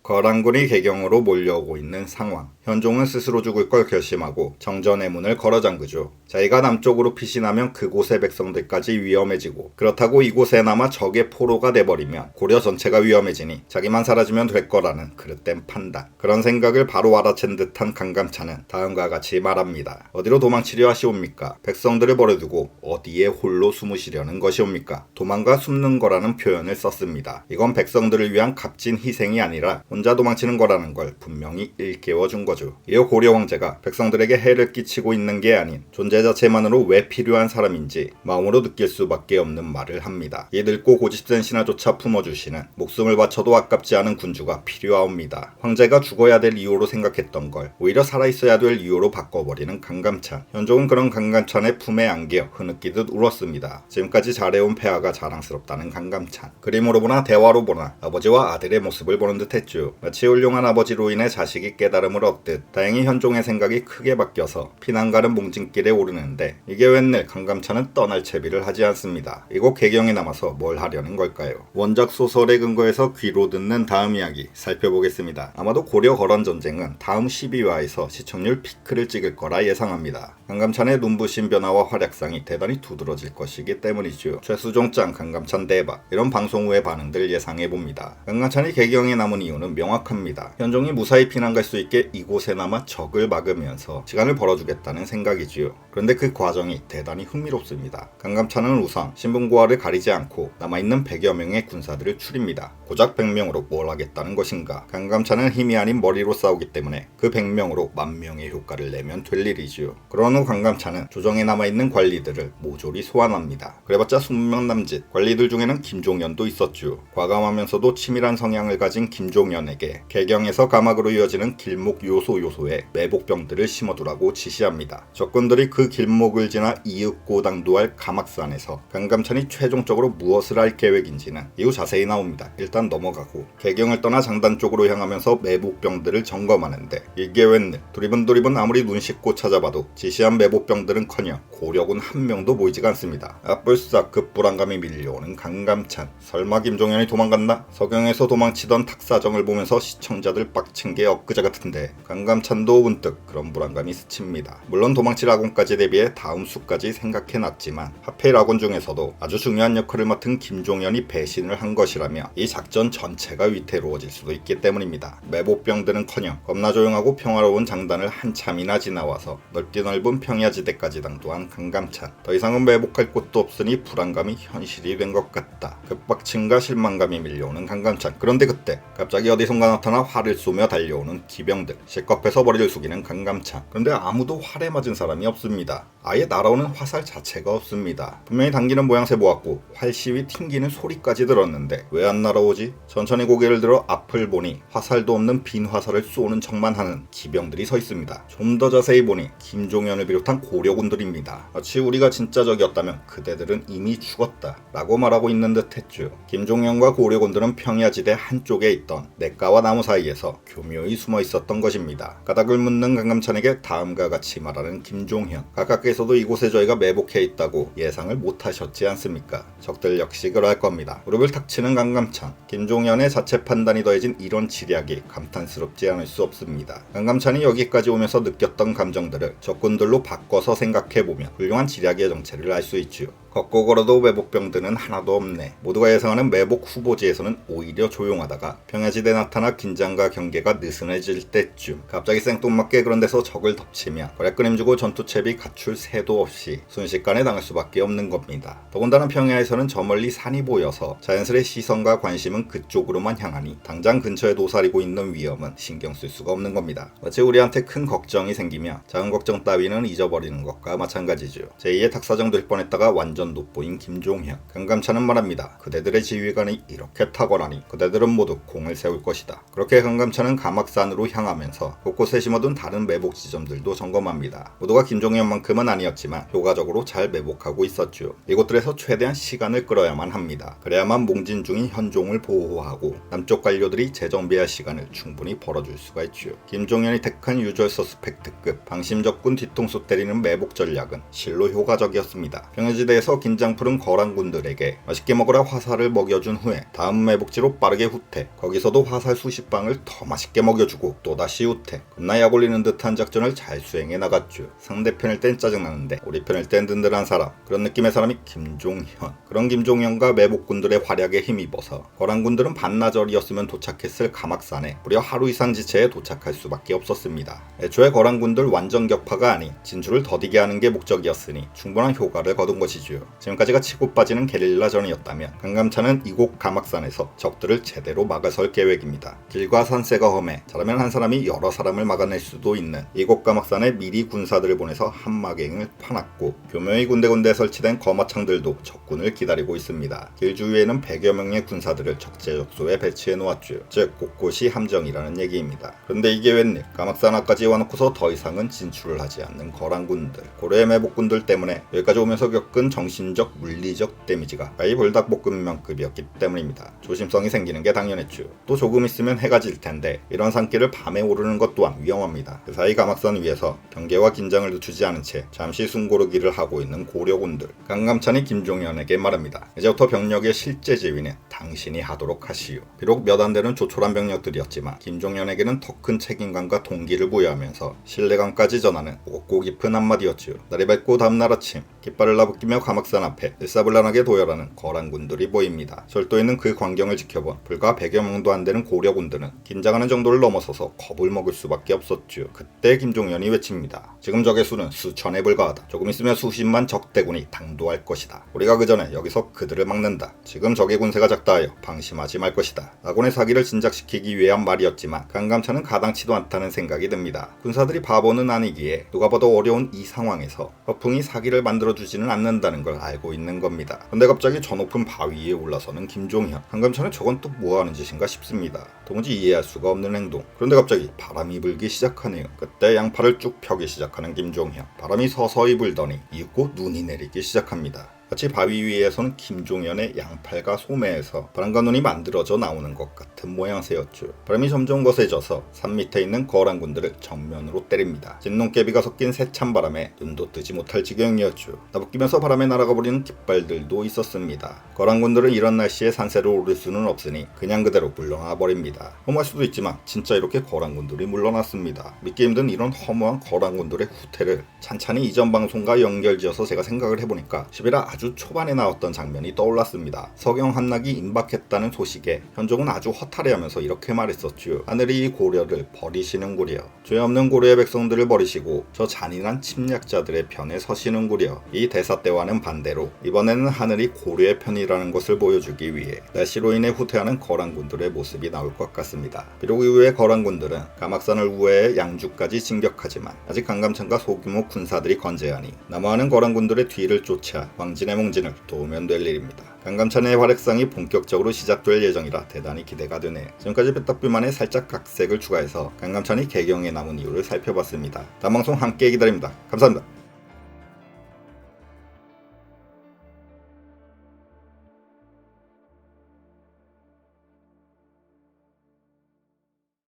거란군이 개경으로 몰려오고 있는 상황. 현종은 스스로 죽을 걸 결심하고 정전의 문을 걸어 잠그죠. 자기가 남쪽으로 피신하면 그곳의 백성들까지 위험해지고, 그렇다고 이곳에나마 적의 포로가 돼버리면 고려 전체가 위험해지니 자기만 사라지면 될 거라는 그릇된 판단. 그런 생각을 바로 알아챈 듯한 강감찬은 다음과 같이 말합니다. 어디로 도망치려 하시옵니까? 백성들을 버려두고 어디에 홀로 숨으시려는 것이옵니까? 도망가 숨는 거라는 표현을 썼습니다. 이건 백성들을 위한 값진 희생이 아니라 혼자 도망치는 거라는 걸 분명히 일깨워준 거죠. 이어 고려 황제가 백성들에게 해를 끼치고 있는 게 아닌 존재 자체만으로 왜 필요한 사람인지 마음으로 느낄 수밖에 없는 말을 합니다. 이 늙고 고집센 신하조차 품어주시는 목숨을 바쳐도 아깝지 않은 군주가 필요하옵니다. 황제가 죽어야 될 이유로 생각했던 걸 오히려 살아있어야 될 이유로 바꿔버리는 강감찬. 현종은 그런 강감찬의 품에 안겨 흐느끼듯 울었습니다. 지금까지 잘해온 폐하가 자랑스럽다는 강감찬. 그림으로 보나 대화로 보나 아버지와 아들의 모습을 보는 듯 했죠. 마치 훌륭한 아버지로 인해 자식이 깨달음을 얻듯 다행히 현종의 생각이 크게 바뀌어서 피난가는 몽진길에 오르는데, 이게 웬일 강감찬은 떠날 채비를 하지 않습니다. 이곳 개경에 남아서 뭘 하려는 걸까요? 원작 소설에 근거해서 귀로 듣는 다음 이야기 살펴보겠습니다. 아마도 고려 거란 전쟁은 다음 12화에서 시청률 피크를 찍을 거라 예상합니다. 강감찬의 눈부신 변화와 활약상이 대단히 두드러질 것이기 때문이죠. 최수종짱 강감찬 대박, 이런 방송 후의 반응들 예상해봅니다. 강감찬이 개경에 남은 이유는 명확합니다. 현종이 무사히 피난 갈 수 있게 이곳에나마 적을 막으면서 시간을 벌어주겠다는 생각이지요. 그런데 그 과정이 대단히 흥미롭습니다. 강감찬은 우선 신분고하를 가리지 않고 남아있는 100여 명의 군사들을 추립니다. 고작 100명으로 뭘 하겠다는 것인가? 강감찬은 힘이 아닌 머리로 싸우기 때문에 그 100명으로 10,000명의 효과를 내면 될 일이지요. 그런 후 강감찬은 조정에 남아있는 관리들을 모조리 소환합니다. 그래봤자 20명 남짓. 관리들 중에는 김종연도 있었죠. 과감하면서도 치밀한 성향을 가진 김종연에게 개경에서 가막으로 이어지는 길목 요소에 매복병들을 심어두라고 지시합니다. 적군들이 그 길목을 지나 이윽고 당도할 가막산에서 강감찬이 최종적으로 무엇을 할 계획인지는 이후 자세히 나옵니다. 일단 넘어가고 개경을 떠나 장단 쪽으로 향하면서 매복병들을 점검하는데, 이게 웬일? 두리번두리번 아무리 눈 씻고 찾아봐도 지시한 매복병들은커녕 고려군 한 명도 보이지가 않습니다. 아뿔싸 급불안감이 밀려오는 강감찬. 설마 김종연이 도망갔나? 서경에서 도망치던 탁사정을 보면서 시청자들 빡친 게 엊그제 같은데 강감찬도 문득 그런 불안감이 스칩니다. 물론 도망칠 아군까지 대비해 다음 수까지 생각해놨지만 하필 아군 중에서도 아주 중요한 역할을 맡은 김종연이 배신을 한 것이라며 이 작전 전체가 위태로워질 수도 있기 때문입니다. 매복병들은커녕 겁나 조용하고 평화로운 장단을 한참이나 지나와서 넓디 넓은 평야지대까지 당도한 강감찬. 더 이상은 매복할 곳도 없으니 불안감이 현실이 된 것 같다. 급박침과 실망감이 밀려오는 강감찬. 그런데 그때 갑자기 어디선가 나타나 활을 쏘며 달려오는 기병들. 실컷해서 머리를 숙이는 강감찬. 그런데 아무도 활에 맞은 사람이 없습니다. 아예 날아오는 화살 자체가 없습니다. 분명히 당기는 모양새 보았고 활시위 튕기는 소리까지 들었는데 왜 안 날아오지? 천천히 고개를 들어 앞을 보니 화살도 없는 빈 화살을 쏘는 척만 하는 기병들이 서 있습니다. 좀 더 자세히 보니 김종연을 비롯한 고려군들입니다. 마치 우리가 진짜 적이었다면 그대들은 이미 죽었다 라고 말하고 있는 듯 했죠. 김종연과 고려군들은 평야지대 한쪽에 있던 냇가와 나무 사이에서 교묘히 숨어 있었던 것입니다. 까닭을 묻는 강감찬에게 다음과 같이 말하는 김종현. 가깝게서도 이곳에 저희가 매복해 있다고 예상을 못하셨지 않습니까? 적들 역시 그럴 겁니다. 무릎을 탁 치는 강감찬. 김종현의 자체 판단이 더해진 이런 지략이 감탄스럽지 않을 수 없습니다. 강감찬이 여기까지 오면서 느꼈던 감정들을 적군들로 바꿔서 생각해보면 훌륭한 지략의 정체를 알 수 있지요. 걷고 걸어도 매복병들은 하나도 없네. 모두가 예상하는 매복 후보지에서는 오히려 조용하다가 평야지대에 나타나 긴장과 경계가 느슨해질 때쯤 갑자기 생뚱맞게 그런 데서 적을 덮치며 거래끄림주고 전투채비 갖출 새도 없이 순식간에 당할 수밖에 없는 겁니다. 더군다나 평야에서는 저 멀리 산이 보여서 자연스레 시선과 관심은 그쪽으로만 향하니 당장 근처에 도사리고 있는 위험은 신경 쓸 수가 없는 겁니다. 마치 우리한테 큰 걱정이 생기며 작은 걱정 따위는 잊어버리는 것과 마찬가지죠. 제2의 탁사정 될 뻔했다가 완전 돋보인 김종현. 강감찬은 말합니다. 그대들의 지휘관이 이렇게 탁월하니 그대들은 모두 공을 세울 것이다. 그렇게 강감찬은 가막산으로 향하면서 곳곳에 심어둔 다른 매복 지점들도 점검합니다. 모두가 김종현만큼은 아니었지만 효과적으로 잘 매복하고 있었죠. 이곳들에서 최대한 시간을 끌어야만 합니다. 그래야만 몽진 중인 현종을 보호하고 남쪽 관료들이 재정비할 시간을 충분히 벌어줄 수가 있죠. 김종현이 택한 유절 서스펙트급 방심적군 뒤통수 때리는 매복 전략은 실로 효과적이었습니다. 평야지대에서 위에서 긴장 푸른 거란군들에게 맛있게 먹으라 화살을 먹여준 후에 다음 매복지로 빠르게 후퇴. 거기서도 화살 수십 방을 더 맛있게 먹여주고 또다시 후퇴. 겁나 약 올리는 듯한 작전을 잘 수행해 나갔죠. 상대편일 땐 짜증나는데 우리 편일 땐 든든한 사람, 그런 느낌의 사람이 김종현. 그런 김종현과 매복군들의 활약에 힘입어서 거란군들은 반나절이었으면 도착했을 가막산에 무려 하루 이상 지체에 도착할 수밖에 없었습니다. 애초에 거란군들 완전 격파가 아닌 진출을 더디게 하는 게 목적이었으니 충분한 효과를 거둔 것이지요. 지금까지가 치고 빠지는 게릴라전이었다면 강감찬은 이곳 가막산에서 적들을 제대로 막아설 계획입니다. 길과 산세가 험해 잘하면 한 사람이 여러 사람을 막아낼 수도 있는 이곳 가막산에 미리 군사들을 보내서 한마갱을 파놨고 교묘히 군데군데 설치된 거마창들도 적군을 기다리고 있습니다. 길 주위에는 100여 명의 군사들을 적재적소에 배치해 놓았죠. 즉 곳곳이 함정이라는 얘기입니다. 그런데 이게 웬일? 가막산 앞까지 와놓고서 더 이상은 진출을 하지 않는 거란군들, 고려의 매복군들 때문에 여기까지 오면서 겪은 정신적, 물리적 데미지가 거의 불닭볶음면급이었기 때문입니다. 조심성이 생기는 게 당연했죠. 또 조금 있으면 해가 질 텐데 이런 산길을 밤에 오르는 것 또한 위험합니다. 그 사이 가막산 위에서 경계와 긴장을 늦추지 않은 채 잠시 숨고르기를 하고 있는 고려군들. 강감찬이 김종현에게 말합니다. 이제부터 병력의 실제 지휘는 당신이 하도록 하시오. 비록 몇 안 되는 조촐한 병력들이었지만 김종현에게는 더 큰 책임감과 동기를 부여하면서 신뢰감까지 전하는 옥고 깊은 한마디였지요. 날이 밝고 다음날 아침 깃발을 나부끼며 가막산 앞에 일사불란하게 도열하는 거란군들이 보입니다. 철도에 있는 그 광경을 지켜본 불과 100여 명도 안 되는 고려군들은 긴장하는 정도를 넘어서서 겁을 먹을 수밖에 없었죠. 그때 김종현이 외칩니다. 지금 적의 수는 수천에 불과하다. 조금 있으면 수십만 적대군이 당도할 것이다. 우리가 그 전에 여기서 그들을 막는다. 지금 적의 군세가 작다하여 방심하지 말 것이다. 아곤의 사기를 진작시키기 위한 말이었지만 강감찬은 가당치도 않다는 생각이 듭니다. 군사들이 바보는 아니기에 누가 봐도 어려운 이 상황에서 허풍이 사기를 만들어주지는 않는다는 걸 알고 있는 겁니다. 근데 갑자기 저 높은 바위 위에 올라서는 김종현. 강감찬은 저건 또 뭐하는 짓인가 싶습니다. 도무지 이해할 수가 없는 행동. 그런데 갑자기 바람이 불기 시작하네요. 그때 양팔을 쭉 펴기 시작하는 김종현. 바람이 서서히 불더니 이윽고 눈이 내리기 시작합니다. 마치 바위 위에서는 김종현의 양팔과 소매에서 바람과 눈이 만들어져 나오는 것 같은 모양새였죠. 바람이 점점 거세져서 산 밑에 있는 거란군들을 정면으로 때립니다. 진눈깨비가 섞인 세찬 바람에 눈도 뜨지 못할 지경이었죠. 나부끼면서 바람에 날아가 버리는 깃발들도 있었습니다. 거란군들은 이런 날씨에 산세를 오를 수는 없으니 그냥 그대로 물러나 버립니다. 허무할 수도 있지만 진짜 이렇게 거란군들이 물러났습니다. 믿기 힘든 이런 허무한 거란군들의 후퇴를 찬찬히 이전 방송과 연결지어서 제가 생각을 해보니까 11화 아주 초반에 나왔던 장면이 떠올랐습니다. 서경 함락이 임박했다는 소식에 현종은 아주 허탈해하면서 이렇게 말했었죠. 하늘이 이 고려를 버리시는구려. 죄 없는 고려의 백성들을 버리시고 저 잔인한 침략자들의 편에 서시는구려. 이 대사 때와는 반대로 이번에는 하늘이 고려의 편이라는 것을 보여주기 위해 날씨로 인해 후퇴하는 거란군들의 모습이 나올 것 같습니다. 비록 이후에 거란군들은 가막산을 우회해 양주까지 진격하지만 아직 강감찬과 소규모 군사들이 건재하니 남아하는 거란군들의 뒤를 쫓아 황진의 몽진을 도우면 될 일입니다. 강감찬의 활약상이 본격적으로 시작될 예정이라 대단히 기대가 되네요. 지금까지 삐딱비만에 살짝 각색을 추가해서 강감찬이 개경에 남은 이유를 살펴봤습니다. 다음 방송 함께 기다립니다. 감사합니다.